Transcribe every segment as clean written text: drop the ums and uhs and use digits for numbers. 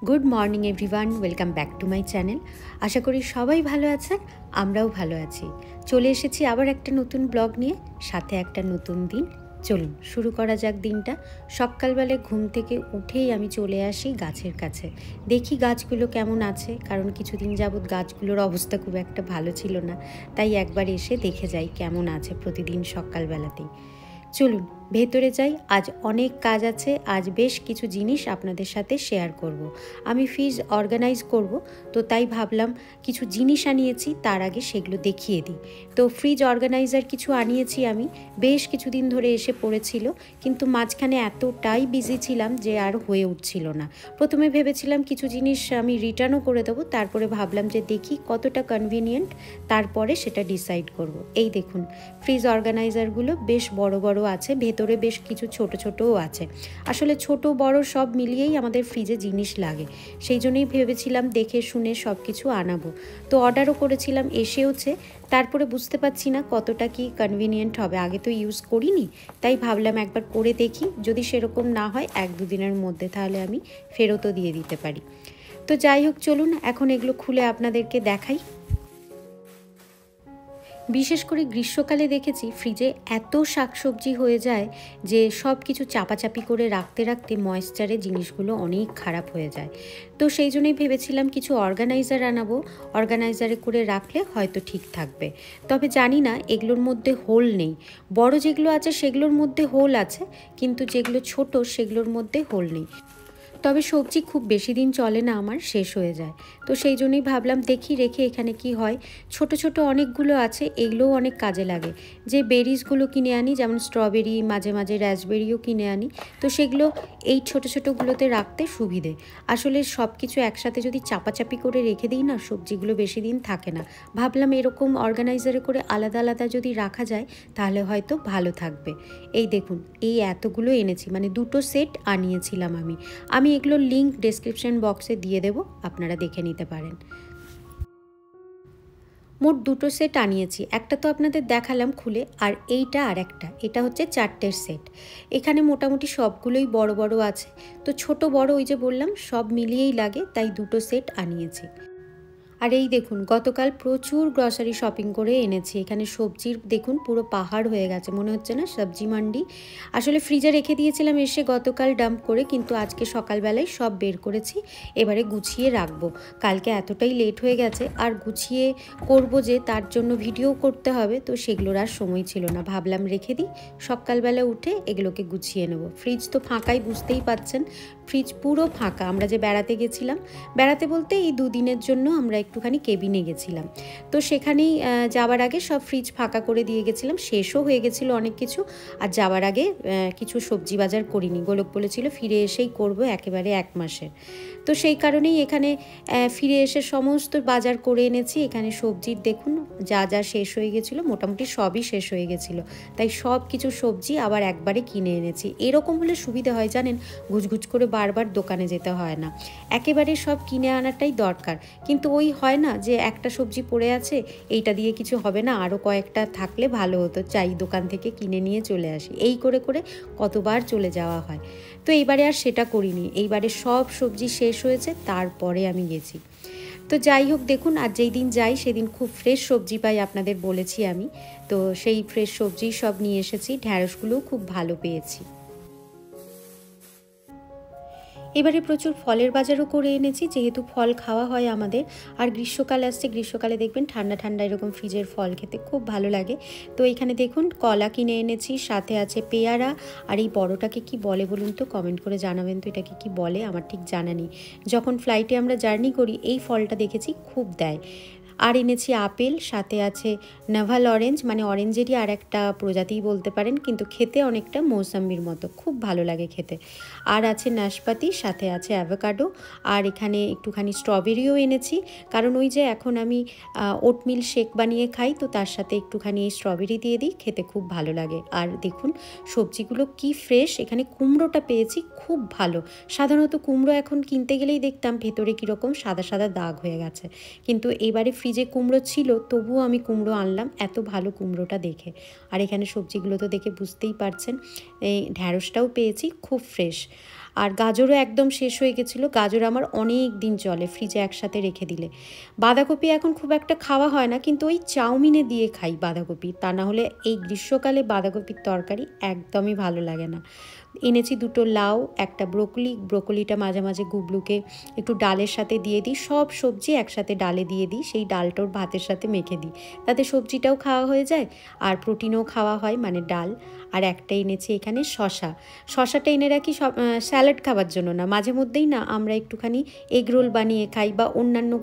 Good morning everyone, welcome back to my channel. আশা করি সবাই ভালো আছেন, আমরাও ভালো আছি। চলে এসেছি আবার একটা নতুন ব্লগ নিয়ে, সাথে একটা নতুন দিন। চলুন শুরু করা যাক দিনটা। সকালবেলায় ঘুম থেকে উঠেই আমি চলে আসি গাছের কাছে, দেখি গাছগুলো কেমন আছে, কারণ কিছুদিন যাবৎ গাছগুলোর অবস্থা খুব একটা ভালো ছিল না, তাই একবার এসে দেখে যাই কেমন আছে প্রতিদিন সকালবেলাতেই। চলুন ভেতরে যাই, আজ অনেক কাজ আছে, আজ বেশ কিছু জিনিস আপনাদের সাথে শেয়ার করব। আমি ফ্রিজ অর্গানাইজ করব, তো তাই ভাবলাম কিছু জিনিস আনিয়েছি, তার আগে সেগুলো দেখিয়ে দিই। তো ফ্রিজ অর্গানাইজার কিছু আনিয়েছি আমি, বেশ কিছুদিন ধরে এসে পড়েছিল, কিন্তু মাঝখানে এতটাই বিজি ছিলাম যে আর হয়ে উঠছিল না। প্রথমে ভেবেছিলাম কিছু জিনিস আমি রিটার্নও করে দেবো, তারপরে ভাবলাম যে দেখি কতটা কনভিনিয়েন্ট, তারপরে সেটা ডিসাইড করব। এই দেখুন ফ্রিজ অর্গানাইজারগুলো বেশ বড় বড় আছে, ভেতরে বেশ কিছু ছোট ছোটও আছে। আসলে ছোট বড় সব মিলিয়েই আমাদের ফ্রিজে জিনিস লাগে, সেই জন্যই ভেবেছিলাম দেখে শুনে সব কিছু আনাবো। তো অর্ডারও করেছিলাম, এসেওছে। তারপরে বুঝতে পারছি না কতটা কি কনভিনিয়েন্ট হবে, আগে তো ইউজ করিনি, তাই ভাবলাম একবার করে দেখি, যদি সেরকম না হয় 1-2 দিনের মধ্যে তাহলে আমি ফেরতও দিয়ে দিতে পারি। তো যাই হোক, চলুন এখন এগুলো খুলে আপনাদেরকে দেখাই। বিশেষ করে গ্রীষ্মকালে দেখেছি ফ্রিজে এত শাকসবজি হয়ে যায় যে সব কিছু চাপাচাপি করে রাখতে রাখতে ময়েশ্চারে জিনিসগুলো অনেক খারাপ হয়ে যায়। তো সেই জন্যই ভেবেছিলাম কিছু অর্গানাইজার আনাবো, অর্গানাইজারে করে রাখলে হয়তো ঠিক থাকবে। তবে জানি না এগুলোর মধ্যে হোল নেই, বড় যেগুলো আছে সেগুলোর মধ্যে হোল আছে, কিন্তু যেগুলো ছোট সেগুলোর মধ্যে হোল নেই। তবে সবজি খুব বেশি দিন চলে না, আমার শেষ হয়ে যায়, তো সেই জন্যই ভাবলাম দেখি রেখে এখানে কি হয়। ছোট ছোট অনেকগুলো আছে, এগুলোও অনেক কাজে লাগে। যে বেরিজগুলো কিনে আনি, যেমন স্ট্রবেরি, মাঝে মাঝে রাসবেরিও কিনে আনি, তো সেগুলো এই ছোট ছোটোগুলোতে রাখতে সুবিধে। আসলে সব কিছু একসাথে যদি চাপাচাপি করে রেখে দিই না, সবজিগুলো বেশি দিন থাকে না। ভাবলাম এরকম অর্গানাইজারে করে আলাদা আলাদা যদি রাখা যায় তাহলে হয়তো ভালো থাকবে। এই দেখুন এই এতগুলো এনেছি, মানে 2টো সেট আনিয়েছিলাম আমি এগুলোর লিঙ্ক ডেসক্রিপশন বক্সে দিয়ে দেব, আপনারা দেখে নিতে পারেন। মোট 2টো সেট আনিয়েছি, একটা তো আপনাদের দেখালাম খুলে, আর এইটা আর একটা, এটা হচ্ছে 4টের সেট। এখানে মোটামুটি সবগুলোই বড় বড় আছে, তো ছোট বড় ওই যে বললাম সব মিলিয়েই লাগে, তাই 2টো সেট আনিয়েছি। আর এই দেখুন গতকাল প্রচুর গ্রসারি শপিং করে এনেছি। এখানে সবজির দেখুন পুরো পাহাড় হয়ে গেছে, মনে হচ্ছে না সবজি মান্ডি। আসলে ফ্রিজে রেখে দিয়েছিলাম এসে গতকাল ডাম্প করে, কিন্তু আজকে সকালবেলায় সব বের করেছি, এবারে গুছিয়ে রাখবো। কালকে এতটাই লেট হয়ে গেছে, আর গুছিয়ে করব যে তার জন্য ভিডিও করতে হবে, তো সেগুলোর আর সময় ছিল না, ভাবলাম রেখে দিই, সকালবেলা উঠে এগুলোকে গুছিয়ে নেব। ফ্রিজ তো ফাঁকাই, বুঝতেই পাচ্ছেন ফ্রিজ পুরো ফাঁকা। আমরা যে বেড়াতে গেছিলাম, বেড়াতে বলতে এই 2 দিনের জন্য আমরা একটুখানি কেবিনে গেছিলাম, তো সেখানেই যাওয়ার আগে সব ফ্রিজ ফাঁকা করে দিয়ে গেছিলাম, শেষও হয়ে গেছিলো অনেক কিছু। আর যাওয়ার আগে কিছু সবজি বাজার করিনি, গোলক বলেছিল ফিরে এসেই করব একেবারে 1 মাসের, তো সেই কারণেই এখানে ফিরে এসে সমস্ত বাজার করে এনেছি। এখানে সবজির দেখুন যা যা শেষ হয়ে গেছিলো, মোটামুটি সবই শেষ হয়ে গেছিলো, তাই সব কিছু সবজি আবার একবারে কিনে এনেছি। এরকম হলে সুবিধা হয় জানেন, ঘুচঘুচ করে বারবার দোকানে যেতে হয় না, একেবারে সব কিনে আনাটাই দরকার। কিন্তু ওই হয় না যে একটা সবজি পড়ে আছে, এইটা দিয়ে কিছু হবে না, আরও কয়েকটা থাকলে ভালো হতো, চাই দোকান থেকে কিনে নিয়ে চলে আসি, এই করে করে কতবার চলে যাওয়া হয়। তো এইবারে আর সেটা করিনি, এইবারে সব সবজি শেষ হয়েছে তারপরে আমি গেছি। তো যাই হোক দেখুন, আর যেই দিন যাই সেদিন খুব ফ্রেশ সবজি পাই, আপনাদের বলেছি আমি, তো সেই ফ্রেশ সবজি সব নিয়ে এসেছি, ঢ্যাঁড়সগুলোও খুব ভালো পেয়েছি। এবারে প্রচুর ফলের বাজারও করে এনেছি, যেহেতু ফল খাওয়া হয় আমাদের, আর গ্রীষ্মকাল আসছে, গ্রীষ্মকালে দেখবেন ঠান্ডা ঠান্ডা এরকম ফ্রিজের ফল খেতে খুব ভালো লাগে। তো এখানে দেখুন কলা কিনে এনেছি, সাথে আছে পেয়ারা, আর এই বড়টাকে কি বলে বলুন তো, কমেন্ট করে জানাবেন তো এটাকে কি বলে, আমার ঠিক জানা নেই। যখন ফ্লাইটে আমরা জার্নি করি এই ফলটা দেখেছি খুব দেয়। আর এনেছি আপেল, সাথে আছে নাভাল অরেঞ্জ, মানে অরেঞ্জেরই আর একটা প্রজাতিই বলতে পারেন, কিন্তু খেতে অনেকটা মৌসাম্বির মতো, খুব ভালো লাগে খেতে। আর আছে নাশপাতি, সাথে আছে অ্যাভোকাডো, আর এখানে একটুখানি স্ট্রবেরিও এনেছি, কারণ ওই যে এখন আমি ওটমিল শেক বানিয়ে খাই, তো তার সাথে একটুখানি এই স্ট্রবেরি দিয়ে দিই, খেতে খুব ভালো লাগে। আর দেখুন সবজিগুলো কি ফ্রেশ, এখানে কুমড়োটা পেয়েছি খুব ভালো। সাধারণত কুমড়ো এখন কিনতে গেলেই দেখতাম ভেতরে কীরকম সাদা সাদা দাগ হয়ে গেছে, কিন্তু এবারে ফ্রিজে কুমড়ো ছিল, তবুও আমি কুমড়ো আনলাম, এত ভালো কুমড়োটা দেখে। আর এখানে সবজিগুলো তো দেখে বুঝতেই পারছেন, এই ঢ্যাঁড়সটাও পেয়েছি খুব ফ্রেশ। আর গাজরও একদম শেষ হয়ে গেছিলো। গাজর আমার অনেক দিন চলে ফ্রিজে একসাথে রেখে দিলে। বাঁধাকপি এখন খুব একটা খাওয়া হয় না, কিন্তু ওই চাউমিনে দিয়ে খাই বাঁধাকপি, তা না হলে এই গ্রীষ্মকালে বাঁধাকপির তরকারি একদমই ভালো লাগে না। এনেছি দুটো লাউ, একটা ব্রোকলি, ব্রোকলিটা মাঝে মাঝে গুবলুকে একটু ডালের সাথে দিয়ে দিই, সব সবজি একসাথে ডালে দিয়ে দিই, সেই ডালটাও ভাতের সাথে মেখে দিই, তাতে সবজিটাও খাওয়া হয়ে যায় আর প্রোটিনও খাওয়া হয়, মানে ডাল। আর একটা এনেছি এখানে শশাটা এনে রাখি সব স্যালাড খাবার জন্য না, মাঝে মধ্যেই না আমরা একটুখানি এগ রোল বানিয়ে খাই বা অন্যান্য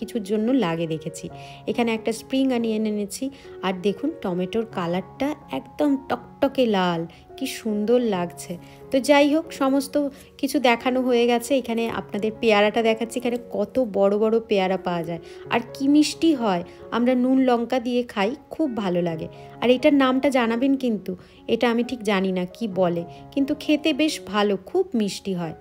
কিছুর জন্য লাগে দেখেছি। এখানে একটা স্প্রিং অনিয়ন এনেছি। আর দেখুন টমেটোর কালারটা একদম টকটকে লাল, কি সুন্দর লাগছে। তো যাই হোক, সমস্ত কিছু দেখানো হয়ে গেছে। এখানে আপনাদের পেয়ারাটা দেখাচ্ছি, এখানে কত বড় বড় পেয়ারা পাওয়া যায় আর কি মিষ্টি হয়। আমরা নুন লঙ্কা দিয়ে খাই, খুব ভালো লাগে। আর এটার নামটা জানাবেন কিন্তু, এটা আমি ঠিক জানি না কি বলে, কিন্তু খেতে বেশ ভালো, খুব মিষ্টি হয়।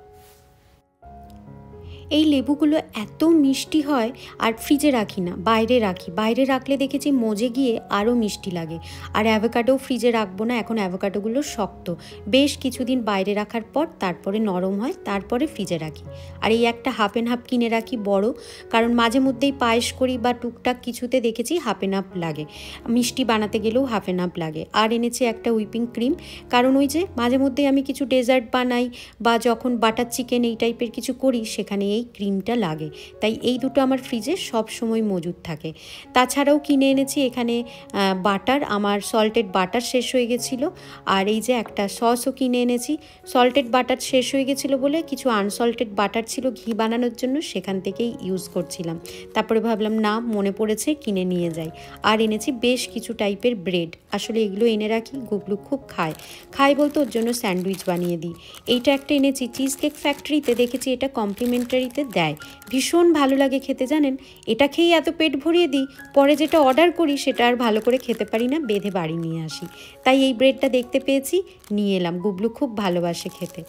এই লেবুগুলো এত মিষ্টি হয়, আর ফ্রিজে রাখি না, বাইরে রাখি। বাইরে রাখলে দেখেছি মজে গিয়ে আরও মিষ্টি লাগে। আর অ্যাভোকাডো ফ্রিজে রাখবো না, এখন অ্যাভোকাডোগুলো শক্ত, বেশ কিছুদিন বাইরে রাখার পর তারপরে নরম হয়, তারপরে ফ্রিজে রাখি। আর এই একটা হাফ অ্যান্ড হাফ কিনে রাখি বড়, কারণ মাঝে মধ্যেই পায়েস করি বা টুকটাক কিছুতে দেখেছি হাফ অ্যান্ড হাফ লাগে, মিষ্টি বানাতে গেলেও হাফ অ্যান্ড হাফ লাগে। আর এনেছি একটা হুইপিং ক্রিম, কারণ ওই যে মাঝে মধ্যেই আমি কিছু ডেজার্ট বানাই বা যখন বাটার চিকেন এই টাইপের কিছু করি, সেখানে এই ক্রিমটা লাগে, তাই এই দুটো আমার ফ্রিজে সব সময় মজুদ থাকে। তাছাড়াও কিনে এনেছি এখানে বাটার, আমার সল্টেড বাটার শেষ হয়ে গেছিলো। আর এই যে একটা সসও কিনে এনেছি। সল্টেড বাটার শেষ হয়ে গেছিলো বলে কিছু আনসল্টেড বাটার ছিল ঘি বানানোর জন্য, সেখান থেকেই ইউজ করছিলাম। তারপরে ভাবলাম না, মনে পড়েছে কিনে নিয়ে যাই। আর এনেছি বেশ কিছু টাইপের ব্রেড, আসলে এগুলো এনে রাখি, গুবলু খুব খায় বলতে ওর জন্য স্যান্ডউইচ বানিয়ে দিই। এইটা একটা এনেছি চিজ কেক ফ্যাক্টরিতে, দেখেছি এটা কমপ্লিমেন্টারিতে দেয়, ভীষণ ভালো লাগে খেতে। জানেন, এটা খেয়েই এত পেট ভরিয়ে দিই, পরে যেটা অর্ডার করি সেটা আর ভালো করে খেতে পারি না, বেঁধে বাড়ি নিয়ে আসি। তাই এই ব্রেডটা দেখতে পেয়েছি, নিয়ে এলাম, গুবলু খুব ভালোবাসে খেতে।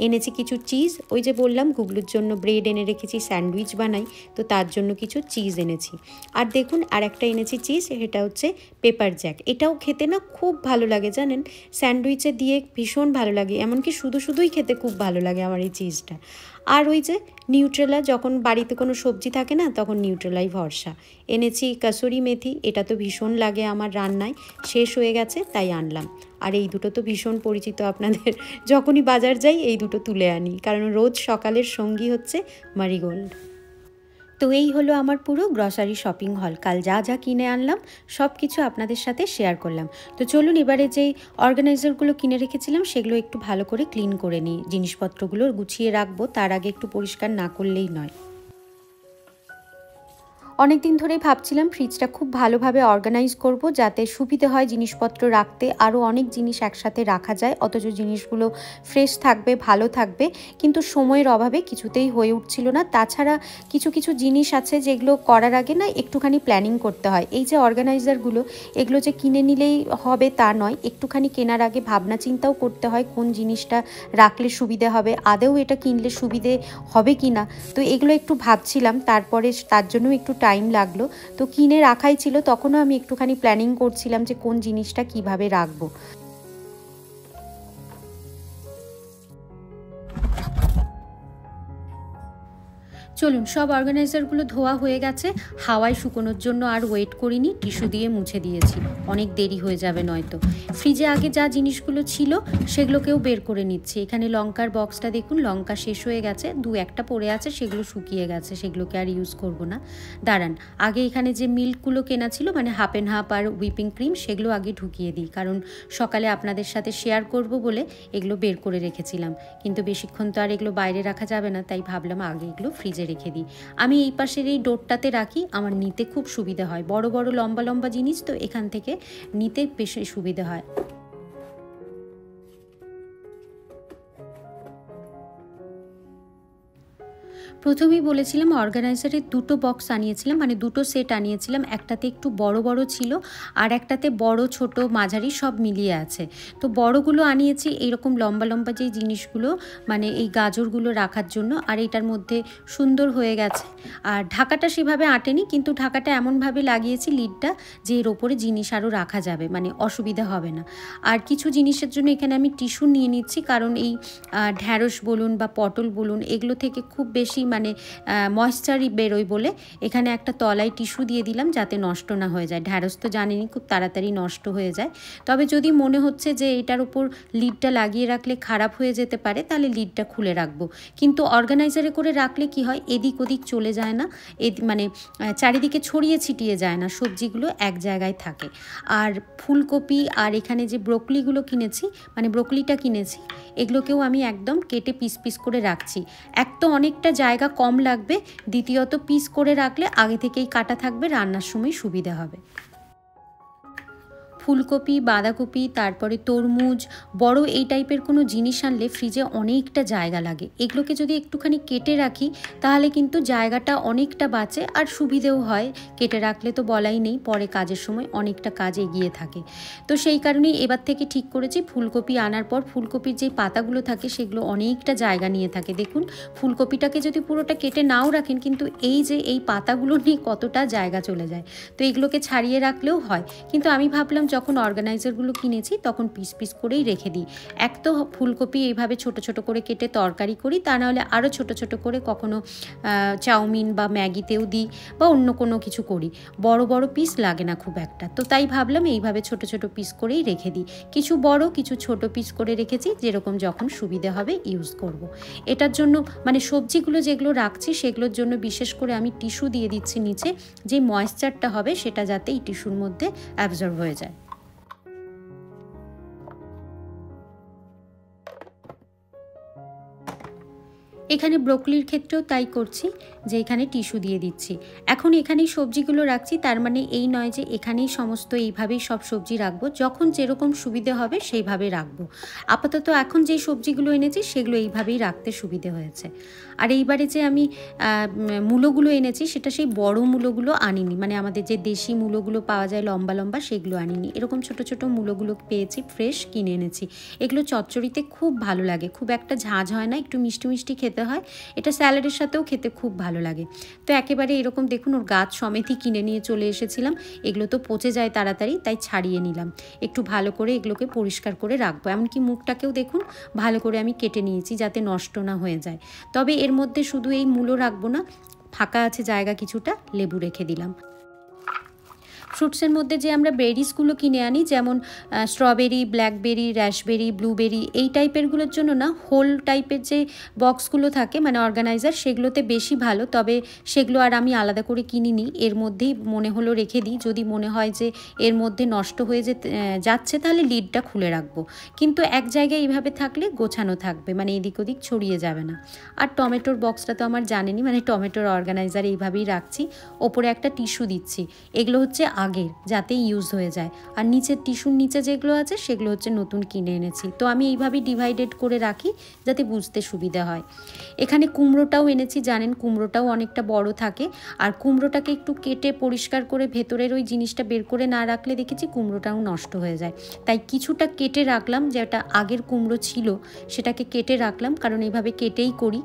এনেছি কিছু চিজ, ওই যে বললাম গুবলুর জন্য ব্রেড এনে রেখেছি, স্যান্ডউইচ বানাই, তো তার জন্য কিছু চিজ এনেছি। আর দেখুন আর একটা এনেছি চিজ, এটা হচ্ছে পেপার জ্যাক, এটাও খেতে না খুব ভালো লাগে জানেন, স্যান্ডউইচে দিয়ে ভীষণ ভালো লাগে, এমনকি শুধুই খেতে খুব ভালো লাগে আমার এই চিজটা। আর ওই যে নিউট্রেলা, যখন বাড়িতে কোনো সবজি থাকে না তখন নিউট্রেলাই ভরসা। এনেছি কাসুরি মেথি, এটা তো ভীষণ লাগে আমার রান্নায়, শেষ হয়ে গেছে তাই আনলাম। আর এই দুটো তো ভীষণ পরিচিত আপনাদের, যখনই বাজার যাই এই দুটো তুলে আনি, কারণ রোজ সকালের সঙ্গী হচ্ছে মারিগোল্ড। তো এই হলো আমার পুরো গ্রসারি শপিং হল। কাল যা যা কিনে আনলাম সব কিছু আপনাদের সাথে শেয়ার করলাম। তো চলুন এবারে যেই অর্গানাইজারগুলো কিনে রেখেছিলাম সেগুলো একটু ভালো করে ক্লিন করে নিই, জিনিসপত্রগুলো গুছিয়ে রাখবো, তার আগে একটু পরিষ্কার না করলেই নয়। অনেক দিন ধরেই ভাবছিলাম ফ্রিজটা খুব ভালোভাবে অর্গানাইজ করব, যাতে সুবিধে হয় জিনিসপত্র রাখতে, আরও অনেক জিনিস একসাথে রাখা যায়, অথচ জিনিসগুলো ফ্রেশ থাকবে, ভালো থাকবে, কিন্তু সময়ের অভাবে কিছুতেই হয়ে উঠছিল না। তাছাড়া কিছু জিনিস আছে যেগুলো করার আগে না একটুখানি প্ল্যানিং করতে হয়। এই যে অর্গানাইজারগুলো, এগুলো যে কিনে নিলেই হবে তা নয়, একটুখানি কেনার আগে ভাবনা চিন্তাও করতে হয় কোন জিনিসটা রাখলে সুবিধে হবে, আদেও এটা কিনলে সুবিধে হবে কি না। তো এগুলো একটু ভাবছিলাম, তারপরে তার জন্য একটু টাইম লাগলো। তো কিনে রাখাই ছিল, তখনও আমি একটুখানি প্ল্যানিং করছিলাম যে কোন জিনিসটা কিভাবে রাখবো। চলুন, সব অর্গানাইজারগুলো ধোয়া হয়ে গেছে, হাওয়ায় শুকোনোর জন্য আর ওয়েট করিনি, টিস্যু দিয়ে মুছে দিয়েছি, অনেক দেরি হয়ে যাবে নয়তো। ফ্রিজে আগে যা জিনিসগুলো ছিল সেগুলোকেও বের করে নিচ্ছি। এখানে লঙ্কার বক্সটা দেখুন, লঙ্কা শেষ হয়ে গেছে, দু একটা পড়ে আছে, সেগুলো শুকিয়ে গেছে, সেগুলোকে আর ইউজ করব না। দাঁড়ান, আগে এখানে যে মিল্কগুলো কেনা ছিল, মানে হাফ অ্যান্ড হাফ আর হুইপিং ক্রিম, সেগুলো আগে ঢুকিয়ে দিই, কারণ সকালে আপনাদের সাথে শেয়ার করব বলে এগুলো বের করে রেখেছিলাম, কিন্তু বেশিক্ষণ তো আর এগুলো বাইরে রাখা যাবে না, তাই ভাবলাম আগে এগুলো ফ্রিজে রেখে দিই। আমি এই পাশের এই ডোরটাতে রাখি, আমার নিতে খুব সুবিধা হয়, বড় বড় লম্বা জিনিস তো এখান থেকে নিতে বেশি সুবিধা হয়। প্রথমেই বলেছিলাম অর্গানাইজারের দুটো বক্স আনিয়েছিলাম, মানে দুটো সেট আনিয়েছিলাম। একটাতে একটু বড় বড় ছিল আর একটাতে বড় ছোট মাঝারি সব মিলিয়ে আছে। তো বড়গুলো আনিয়েছি এইরকম লম্বা লম্বা যেই জিনিসগুলো, মানে এই গাজরগুলো রাখার জন্য। আর এটার মধ্যে সুন্দর হয়ে গেছে। আর ঢাকাটা সেভাবে আঁটেনি, কিন্তু ঢাকাটা এমনভাবে লাগিয়েছি লিডটা যে এর ওপরে জিনিস আরও রাখা যাবে, মানে অসুবিধা হবে না। আর কিছু জিনিসের জন্য এখানে আমি টিস্যু নিয়ে নিচ্ছি, কারণ এই ঢ্যাঁড়স বলুন বা পটল বলুন এগুলো থেকে খুব বেশি মানে ময়েশ্চারই বেরোয় বলে এখানে একটা তলায় টিস্যু দিয়ে দিলাম যাতে নষ্ট না হয়ে যায়। ঢ্যাঁড়স তো জানেনই খুব তাড়াতাড়ি নষ্ট হয়ে যায়। তবে যদি মনে হচ্ছে যে এটার উপর লিডটা লাগিয়ে রাখলে খারাপ হয়ে যেতে পারে, তাহলে লিডটা খুলে রাখবো। কিন্তু অর্গানাইজারে করে রাখলে কি হয়, এদিক ওদিক চলে যায় না, মানে চারিদিকে ছড়িয়ে ছিটিয়ে যায় না, সবজিগুলো এক জায়গায় থাকে। আর ফুলকপি আর এখানে যে ব্রোকলিগুলো কিনেছি, মানে ব্রোকলিটা কিনেছি, এগুলোকেও আমি একদম কেটে পিস পিস করে রাখছি। এক তো অনেকটা জায়গা কম লাগবে, দ্বিতীয়ত পিস করে রাখলে আগে থেকেই কাটা থাকবে, রান্নার সময় সুবিধা হবে। ফুলকপি, বাঁধাকপি, তারপরে তরমুজ, বড় এই টাইপের কোনো জিনিস আনলে ফ্রিজে অনেকটা জায়গা লাগে। এগুলোকে যদি একটুখানি কেটে রাখি তাহলে কিন্তু জায়গাটা অনেকটা বাঁচে আর সুবিধেও হয়। কেটে রাখলে তো বলাই নেই, পরে কাজের সময় অনেকটা কাজ এগিয়ে থাকে। তো সেই কারণেই এবার থেকে ঠিক করেছি ফুলকপি আনার পর ফুলকপির যে পাতাগুলো থাকে সেগুলো অনেকটা জায়গা নিয়ে থাকে। দেখুন ফুলকপিটাকে যদি পুরোটা কেটে নাও রাখেন, কিন্তু এই যে এই পাতাগুলো নিয়ে কতটা জায়গা চলে যায়। তো এগুলোকে ছাড়িয়ে রাখলেও হয়, কিন্তু আমি ভাবলাম যখন অর্গানাইজারগুলো কিনেছি তখন পিস পিস করেই রেখে দিই। এক তো ফুলকপি এইভাবে ছোট ছোট করে কেটে তরকারি করি, তা নাহলে আরও ছোট ছোট করে কখনো চাউমিন বা ম্যাগিতেও দিই বা অন্য কোনো কিছু করি। বড় বড় পিস লাগে না খুব একটা, তো তাই ভাবলাম এইভাবে ছোট ছোট পিস করেই রেখে দিই। কিছু বড় কিছু ছোট পিস করে রেখেছি, যেরকম যখন সুবিধে হবে ইউজ করব। এটার জন্য মানে সবজিগুলো যেগুলো রাখছি সেগুলোর জন্য বিশেষ করে আমি টিস্যু দিয়ে দিচ্ছি নিচে, যে ময়েশ্চারটা হবে সেটা যাতে এই টিস্যুর মধ্যে অ্যাবজর্ব হয়ে যায়। এখানে ব্রোকলির ক্ষেত্রেও তাই করছি, যে এখানে টিস্যু দিয়ে দিচ্ছি। এখন এখানেই সবজিগুলো রাখছি, তার মানে এই নয় যে এখানেই সমস্ত এইভাবেই সব সবজি রাখবো, যখন যেরকম সুবিধে হবে সেইভাবে রাখবো। আপাতত এখন যেই সবজিগুলো এনেছি সেগুলো এইভাবেই রাখতে সুবিধে হয়েছে। আর এইবারে যে আমি মূলোগুলো এনেছি সেটা সেই বড় মূলোগুলো আনিনি, মানে আমাদের যে দেশি মূলোগুলো পাওয়া যায় লম্বা লম্বা সেগুলো আনিনি, এরকম ছোট ছোট মূলোগুলো পেয়েছি, ফ্রেশ কিনে এনেছি। এগুলো চচ্চড়িতে খুব ভালো লাগে, খুব একটা ঝাঁঝ হয় না, একটু মিষ্টি মিষ্টি খেতে হয়। এটা স্যালাডের সাথেও খেতে খুব ভালো লাগে। তো একেবারে এরকম দেখুন ওর গাছ সমেতই কিনে নিয়ে চলে এসেছিলাম। এগুলো তো পচে যায় তাড়াতাড়ি, তাই ছাড়িয়ে নিলাম। একটু ভালো করে এগুলোকে পরিষ্কার করে রাখবো। এমনকি মুখটাকেও দেখুন ভালো করে আমি কেটে নিয়েছি যাতে নষ্ট না হয়ে যায়। তবে এর মধ্যে শুধু এই মূলো রাখবো না, ফাঁকা আছে জায়গা কিছুটা, লেবু রেখে দিলাম। ফ্রুটসের মধ্যে যে আমরা বেরিজগুলো কিনে আনি, যেমন স্ট্রবেরি, ব্ল্যাকবেরি, র্যাশবেরি, ব্লুবেরি, এই টাইপেরগুলোর জন্য না হোল টাইপের যে বক্সগুলো থাকে মানে অর্গানাইজার, সেগুলোতে বেশি ভালো। তবে সেগুলো আর আমি আলাদা করে কিনিনি, এর মধ্যেই মনে হলো রেখে দিই। যদি মনে হয় যে এর মধ্যে নষ্ট হয়ে যাচ্ছে তাহলে লিডটা খুলে রাখবো, কিন্তু এক জায়গায় এইভাবে থাকলে গোছানো থাকবে, মানে এদিক ওদিক ছড়িয়ে যাবে না। আর টমেটোর বক্সটা তো আমার জানেনি, মানে টমেটোর অর্গানাইজার এইভাবেই রাখছি। ওপরে একটা টিস্যু দিচ্ছি, এগুলো হচ্ছে আগের, যাতে ইউজ হয়ে যায়। আর নিচের টিস্যুর নিচে যেগুলো আছে সেগুলো হচ্ছে নতুন কিনে এনেছি। তো আমি এইভাবেই ডিভাইডেড করে রাখি যাতে বুঝতে সুবিধা হয়। এখানে কুমড়োটাও এনেছি, জানেন কুমড়োটাও অনেকটা বড় থাকে, আর কুমড়োটাকে একটু কেটে পরিষ্কার করে ভেতরের ওই জিনিসটা বের করে না রাখলে দেখেছি কুমড়োটাও নষ্ট হয়ে যায়। তাই কিছুটা কেটে রাখলাম, যেটা আগের কুমড়ো ছিল সেটাকে কেটে রাখলাম, কারণ এইভাবে কেটেই করি,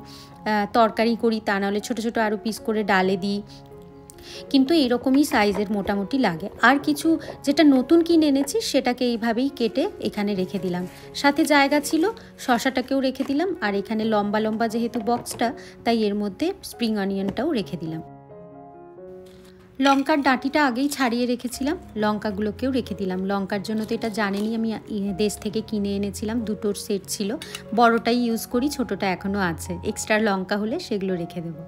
তরকারি করি, তা নাহলে ছোটো ছোটো আরও পিস করে ডালে দিই। কিন্তু এরকমই সাইজের মোটামুটি লাগে। আর কিছু যেটা নতুন কিনে এনেছি সেটাকে এইভাবেই কেটে এখানে রেখে দিলাম। সাথে জায়গা ছিল, শশাটাকেও রেখে দিলাম। আর এখানে লম্বা লম্বা যেহেতু বক্সটা, তাই এর মধ্যে স্প্রিং অনিয়নটাও রেখে দিলাম। লঙ্কার ডাঁটিটা আগেই ছাড়িয়ে রেখেছিলাম, লঙ্কাগুলোকেও রেখে দিলাম। লঙ্কার জন্য তো এটা জানেনই আমি দেশ থেকে কিনে এনেছিলাম, দুটোর সেট ছিল। বড়টাই ইউজ করি, ছোটোটা এখনও আছে, এক্সট্রা লঙ্কা হলে সেগুলো রেখে দেবো।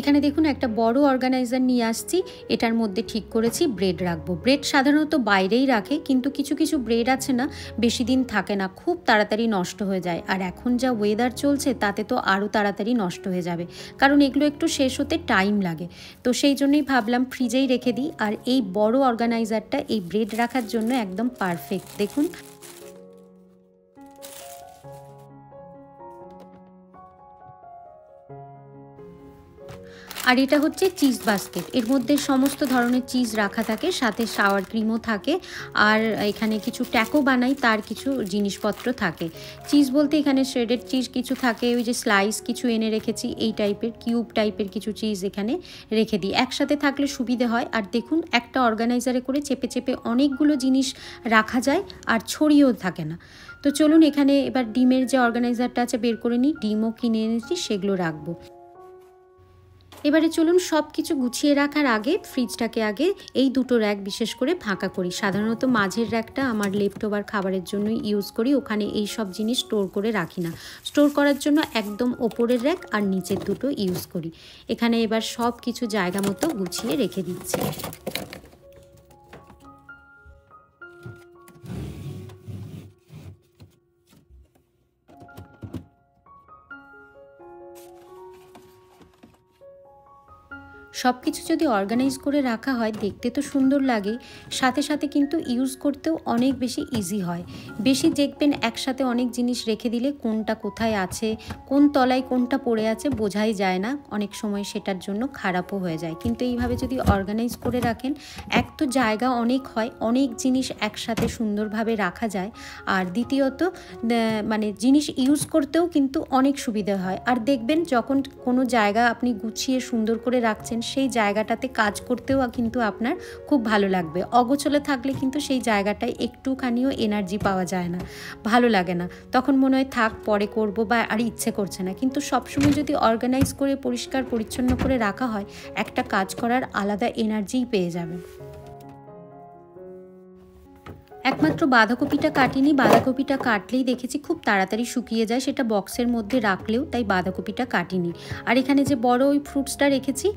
এখানে দেখুন একটা বড় অর্গানাইজার নিয়ে আসছি, এটার মধ্যে ঠিক করেছি ব্রেড রাখবো। ব্রেড সাধারণত বাইরেই রাখে, কিন্তু কিছু কিছু ব্রেড আছে না বেশি দিন থাকে না, খুব তাড়াতাড়ি নষ্ট হয়ে যায়। আর এখন যা ওয়েদার চলছে তাতে তো আরও তাড়াতাড়ি নষ্ট হয়ে যাবে, কারণ এগুলো একটু শেষ হতে টাইম লাগে। তো সেই জন্যই ভাবলাম ফ্রিজেই রেখে দিই। আর এই বড় অর্গানাইজারটা এই ব্রেড রাখার জন্য একদম পারফেক্ট। দেখুন আর এটা হচ্ছে চিজ বাস্কেট, এর মধ্যে সমস্ত ধরনের চিজ রাখা থাকে, সাথে শাওয়ার ক্রিমও থাকে, আর এখানে কিছু ট্যাকো বানাই তার কিছু জিনিসপত্র থাকে। চিজ বলতে এখানে শ্রেডেড চিজ কিছু থাকে, ওই যে স্লাইস কিছু এনে রেখেছি, এই টাইপের কিউব টাইপের কিছু চিজ এখানে রেখে দিই, একসাথে থাকলে সুবিধে হয়। আর দেখুন একটা অর্গানাইজারে করে চেপে চেপে অনেকগুলো জিনিস রাখা যায় আর ছড়িয়েও থাকে না। তো চলুন এখানে এবার ডিমের যে অর্গানাইজারটা আছে বের করে নিই, ডিমও কিনে এনেছি, সেগুলো রাখবো। এবারে চলুন সব কিছু গুছিয়ে রাখার আগে ফ্রিজটাকে আগে এই দুটো র্যাক বিশেষ করে ফাঁকা করি। সাধারণত মাঝের র্যাকটা আমার লেফট ওভার খাবারের জন্যই ইউজ করি, ওখানে এই সব জিনিস স্টোর করে রাখি না। স্টোর করার জন্য একদম ওপরের র্যাক আর নিচের দুটো ইউজ করি। এখানে এবার সব কিছু জায়গা মতো গুছিয়ে রেখে দিচ্ছি। সব কিছু যদি অর্গানাইজ করে রাখা হয় দেখতে তো সুন্দর লাগে, সাথে সাথে কিন্তু ইউজ করতেও অনেক বেশি ইজি হয়। বেশি দেখবেন একসাথে অনেক জিনিস রেখে দিলে কোনটা কোথায় আছে, কোন তলায় কোনটা পড়ে আছে বোঝাই যায় না, অনেক সময় সেটার জন্য খারাপও হয়ে যায়। কিন্তু এইভাবে যদি অর্গানাইজ করে রাখেন, এক তো জায়গা অনেক হয়, অনেক জিনিস একসাথে সুন্দরভাবে রাখা যায়, আর দ্বিতীয়ত মানে জিনিস ইউজ করতেও কিন্তু অনেক সুবিধা হয়। আর দেখবেন যখন কোনো জায়গা আপনি গুছিয়ে সুন্দর করে রাখছেন সেই জায়গাটাতে কাজ করতেও কিন্তু আপনার খুব ভালো লাগবে। অগোছলে থাকলে কিন্তু সেই জায়গাটায় একটুখানিও এনার্জি পাওয়া যায় না, ভালো লাগে না, তখন মনে হয় থাক পরে করব বা আর ইচ্ছে করছে না। কিন্তু সবসময় যদি অর্গানাইজ করে পরিষ্কার পরিচ্ছন্ন করে রাখা হয়, একটা কাজ করার আলাদা এনার্জিই পেয়ে যাবেন। একমাত্র বাঁধাকপিটা কাটিনি, বাঁধাকপিটা কাটলেই দেখেছি খুব তাড়াতাড়ি শুকিয়ে যায়, সেটা বক্সের মধ্যে রাখলেও, তাই বাঁধাকপিটা কাটিনি। আর এখানে যে বড় ওই ফ্রুটসটা রেখেছি,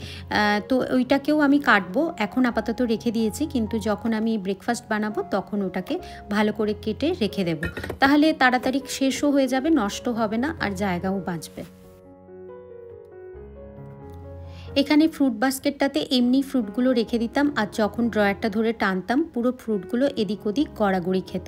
তো ওইটাকেও আমি কাটবো, এখন আপাতত রেখে দিয়েছি, কিন্তু যখন আমি ব্রেকফাস্ট বানাবো তখন ওটাকে ভালো করে কেটে রেখে দেব, তাহলে তাড়াতাড়ি শেষও হয়ে যাবে, নষ্ট হবে না, আর জায়গাও বাঁচবে। এখানে ফ্রুট বাস্কেটটাতে এমনি ফ্রুটগুলো রেখে দিতাম, আর যখন ড্রয়ারটা ধরে টানতাম পুরো ফ্রুটগুলো এদিক ওদিক গড়াগড়ি খেত।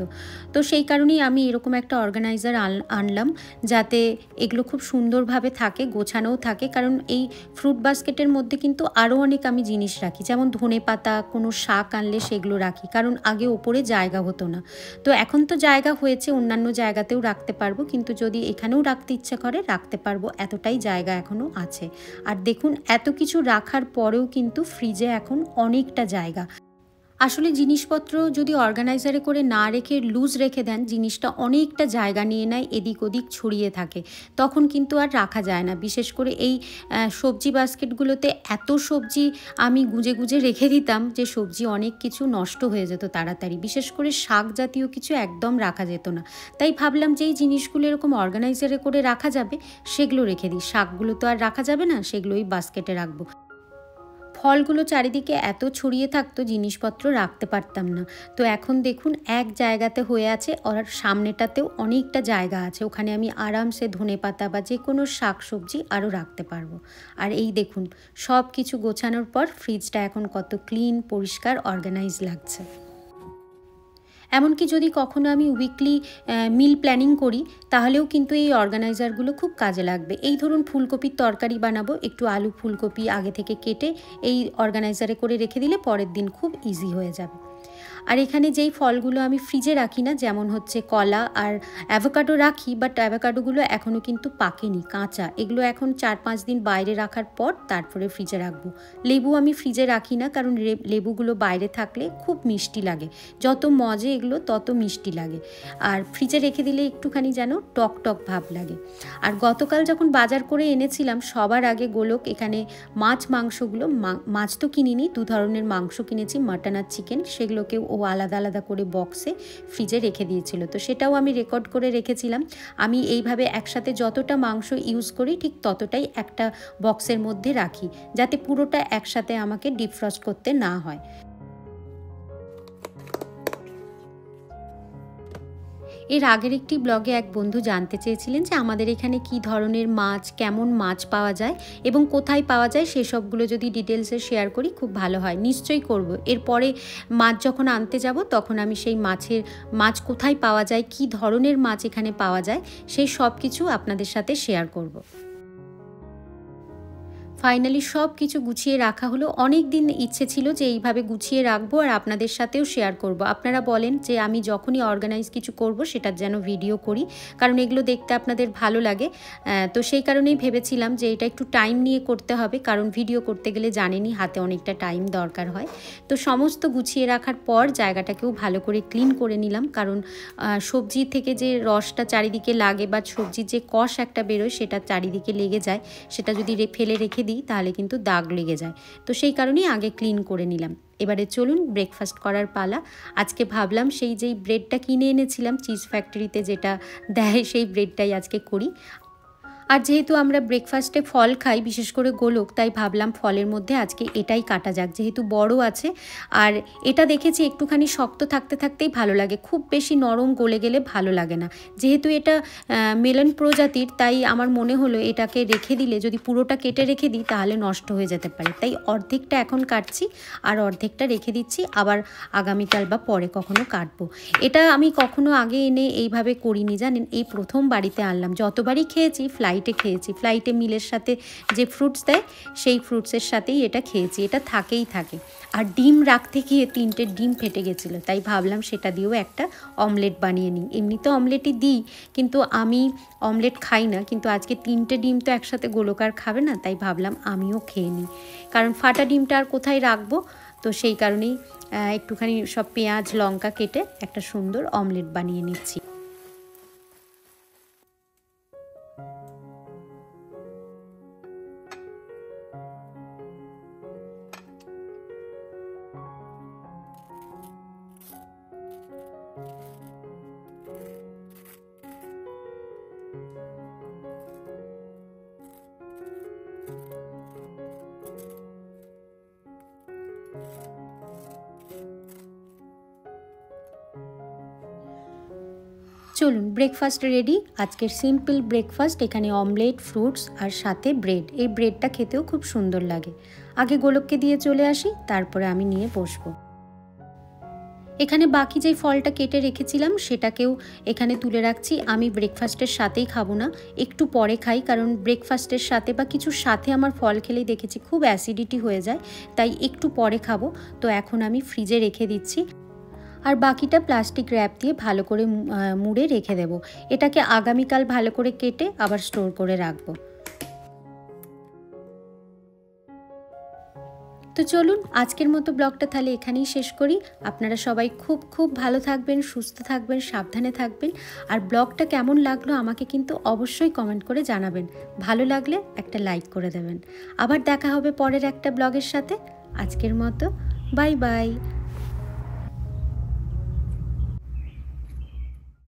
তো সেই কারণেই আমি এরকম একটা অর্গানাইজার আনলাম, যাতে এগুলো খুব সুন্দরভাবে থাকে, গোছানোও থাকে। কারণ এই ফ্রুট বাস্কেটের মধ্যে কিন্তু আরও অনেক আমি জিনিস রাখি, যেমন ধনে পাতা, কোনো শাক আনলে সেগুলো রাখি, কারণ আগে ওপরে জায়গা হতো না। তো এখন তো জায়গা হয়েছে, অন্যান্য জায়গাতেও রাখতে পারবো, কিন্তু যদি এখানেও রাখতে ইচ্ছে করে রাখতে পারবো, এতটাই জায়গা এখনও আছে। আর দেখুন এত কিছু রাখার পরেও কিন্তু ফ্রিজে এখন অনেকটা জায়গা। আসলে জিনিসপত্র যদি অর্গানাইজারে করে না রেখে লুজ রেখে দেন, জিনিসটা অনেকটা জায়গা নিয়ে নেয়, এদিক ওদিক ছড়িয়ে থাকে, তখন কিন্তু আর রাখা যায় না। বিশেষ করে এই সবজি বাস্কেটগুলোতে এত সবজি আমি গুজে গুজে রেখে দিতাম যে সবজি অনেক কিছু নষ্ট হয়ে যেত তাড়াতাড়ি, বিশেষ করে শাক জাতীয় কিছু একদম রাখা যেত না। তাই ভাবলাম যে এই জিনিসগুলো এরকম অর্গানাইজারে করে রাখা যাবে, সেগুলো রেখে দিই। শাকগুলো তো আর রাখা যাবে না, সেগুলো ওই বাস্কেটে রাখবো। ফলগুলো চারিদিকে এত ছড়িয়ে থাকতো, জিনিসপত্র রাখতে পারতাম না। তো এখন দেখুন এক জায়গাতে হয়ে আছে, আর সামনেটাতেও অনেকটা জায়গা আছে, ওখানে আমি আরামসে ধনেপাতা বা যে কোনো শাক সবজি আরও রাখতে পারবো। আর এই দেখুন সব কিছু গোছানোর পর ফ্রিজটা এখন কত ক্লিন, পরিষ্কার, অর্গানাইজ লাগছে। এমনকি যদি কখনো আমি উইকলি মিল প্ল্যানিং করি, তাহলেও কিন্তু এই অর্গানাইজারগুলো খুব কাজে লাগবে। এই ধরুন ফুলকপির তরকারি বানাবো, একটু আলু ফুলকপি আগে থেকে কেটে এই অর্গানাইজারে করে রেখে দিলে পরের দিন খুব ইজি হয়ে যাবে। আর এখানে যেই ফলগুলো আমি ফ্রিজে রাখি না, যেমন হচ্ছে কলা আর অ্যাভোকাডো রাখি, বাট অ্যাভোকাডোগুলো এখনও কিন্তু পাকেনি, কাঁচা, এগুলো এখন 4-5 দিন বাইরে রাখার পর তারপরে ফ্রিজে রাখবো। লেবু আমি ফ্রিজে রাখি না, কারণ লেবুগুলো বাইরে থাকলে খুব মিষ্টি লাগে, যত মজে এগুলো তত মিষ্টি লাগে, আর ফ্রিজে রেখে দিলে একটুখানি যেন টক টক ভাব লাগে। আর গতকাল যখন বাজার করে এনেছিলাম, সবার আগে গোলক এখানে মাংসগুলো, মাছ তো কিনিনি, 2 ধরনের মাংস কিনেছি, মাটন আর চিকেন, সেগুলোকেও ও আলাদা আলাদা করে বক্সে ফ্রিজে রেখে দিয়েছিল। তো সেটাও আমি রেকর্ড করে রেখেছিলাম। আমি এইভাবে একসাথে যতটা মাংস ইউজ করি ঠিক ততটাই একটা বক্সের মধ্যে রাখি, যাতে পুরোটা একসাথে আমাকে ডিফ্রস্ট করতে না হয়। এর আগের একটি ব্লগে এক বন্ধু জানতে চেয়েছিলেন যে আমাদের এখানে কি ধরনের মাছ, কেমন মাছ পাওয়া যায় এবং কোথায় পাওয়া যায়, সেসবগুলো যদি ডিটেলসে শেয়ার করি খুব ভালো হয়। নিশ্চয়ই করব। এরপরে মাছ যখন আনতে যাব তখন আমি সেই মাছ কোথায় পাওয়া যায়, কি ধরনের মাছ এখানে পাওয়া যায়, সেই সব কিছু আপনাদের সাথে শেয়ার করব। ফাইনালি সব কিছু গুছিয়ে রাখা হলো। অনেক দিন ইচ্ছে ছিল যে এইভাবে গুছিয়ে রাখবো আর আপনাদের সাথেও শেয়ার করব। আপনারা বলেন যে আমি যখনই অর্গানাইজ কিছু করব সেটার যেন ভিডিও করি, কারণ এগুলো দেখতে আপনাদের ভালো লাগে। তো সেই কারণেই ভেবেছিলাম যে এটা একটু টাইম নিয়ে করতে হবে, কারণ ভিডিও করতে গেলে জানেনই হাতে অনেকটা টাইম দরকার হয়। তো সমস্ত গুছিয়ে রাখার পর জায়গাটাকেও ভালো করে ক্লিন করে নিলাম, কারণ সবজি থেকে যে রসটা চারিদিকে লাগে বা সবজির যে কষ একটা বেরোয় সেটা চারিদিকে লেগে যায়, সেটা যদি ফেলে রেখে দিই তাহলে কিন্তু দাগ লেগে যায়। তো সেই কারণেই আগে ক্লিন করে নিলাম। এবারে চলুন ব্রেকফাস্ট করার পালা। আজকে ভাবলাম সেই যেই ব্রেডটা কিনে এনেছিলাম চিজ ফ্যাক্টরিতে যেটা দেয় সেই ব্রেডটাই আজকে করি। আর যেহেতু আমরা ব্রেকফাস্টে ফল খাই, বিশেষ করে গোলক, তাই ভাবলাম ফলের মধ্যে আজকে এটাই কাটা যাক, যেহেতু বড় আছে। আর এটা দেখেছি একটুখানি শক্ত থাকতে থাকতেই ভালো লাগে, খুব বেশি নরম গলে গেলে ভালো লাগে না। যেহেতু এটা মেলন প্রজাতির, তাই আমার মনে হলো এটাকে রেখে দিলে, যদি পুরোটা কেটে রেখে দিই তাহলে নষ্ট হয়ে যেতে পারে। তাই অর্ধেকটা এখন কাটছি আর অর্ধেকটা রেখে দিচ্ছি, আবার আগামীকাল বা পরে কখনো কাটবো। এটা আমি কখনো আগে এনে এইভাবে করিনি, জানেন, এই প্রথম বাড়িতে আনলাম। যতবারই খেয়েছি ফ্লাইটে খেয়েছি, ফ্লাইটে মিলের সাথে যে ফ্রুটস দেয় সেই ফ্রুটসের সাথেই এটা খেয়েছি, এটা থাকেই থাকে। আর ডিম রাখতে গিয়ে 3টে ডিম ফেটে গেছিলো, তাই ভাবলাম সেটা দিয়েও একটা অমলেট বানিয়ে নিই। এমনি তো অমলেটই দিই, কিন্তু আমি অমলেট খাই না, কিন্তু আজকে 3টে ডিম তো একসাথে গোলকার খাবে না, তাই ভাবলাম আমিও খেয়ে নিই, কারণ ফাটা ডিমটা আর কোথায় রাখবো। তো সেই কারণেই একটুখানি সব পেঁয়াজ লঙ্কা কেটে একটা সুন্দর অমলেট বানিয়ে নিচ্ছি। চলুন ব্রেকফাস্ট রেডি। আজকের সিম্পল ব্রেকফাস্ট, এখানে অমলেট, ফ্রুটস আর সাথে ব্রেড। এই ব্রেডটা খেতেও খুব সুন্দর লাগে। আগে গোলককে দিয়ে চলে আসি, তারপরে আমি নিয়ে বসবো। এখানে বাকি যেই ফলটা কেটে রেখেছিলাম সেটাকেও এখানে তুলে রাখছি। আমি ব্রেকফাস্টের সাথেই খাবো না, একটু পরে খাই, কারণ ব্রেকফাস্টের সাথে বা কিছুর সাথে আমার ফল খেলেই দেখেছি খুব অ্যাসিডিটি হয়ে যায়, তাই একটু পরে খাবো। তো এখন আমি ফ্রিজে রেখে দিচ্ছি, আর বাকিটা প্লাস্টিক র্যাপ দিয়ে ভালো করে মুড়ে রেখে দেব। এটাকে আগামীকাল ভালো করে কেটে আবার স্টোর করে রাখবো। তো চলুন আজকের মতো ব্লগটা তাহলে এখানেই শেষ করি। আপনারা সবাই খুব খুব ভালো থাকবেন, সুস্থ থাকবেন, সাবধানে থাকবেন। আর ব্লগটা কেমন লাগলো আমাকে কিন্তু অবশ্যই কমেন্ট করে জানাবেন। ভালো লাগলে একটা লাইক করে দেবেন। আবার দেখা হবে পরের একটা ব্লগের সাথে। আজকের মতো বাই বাই।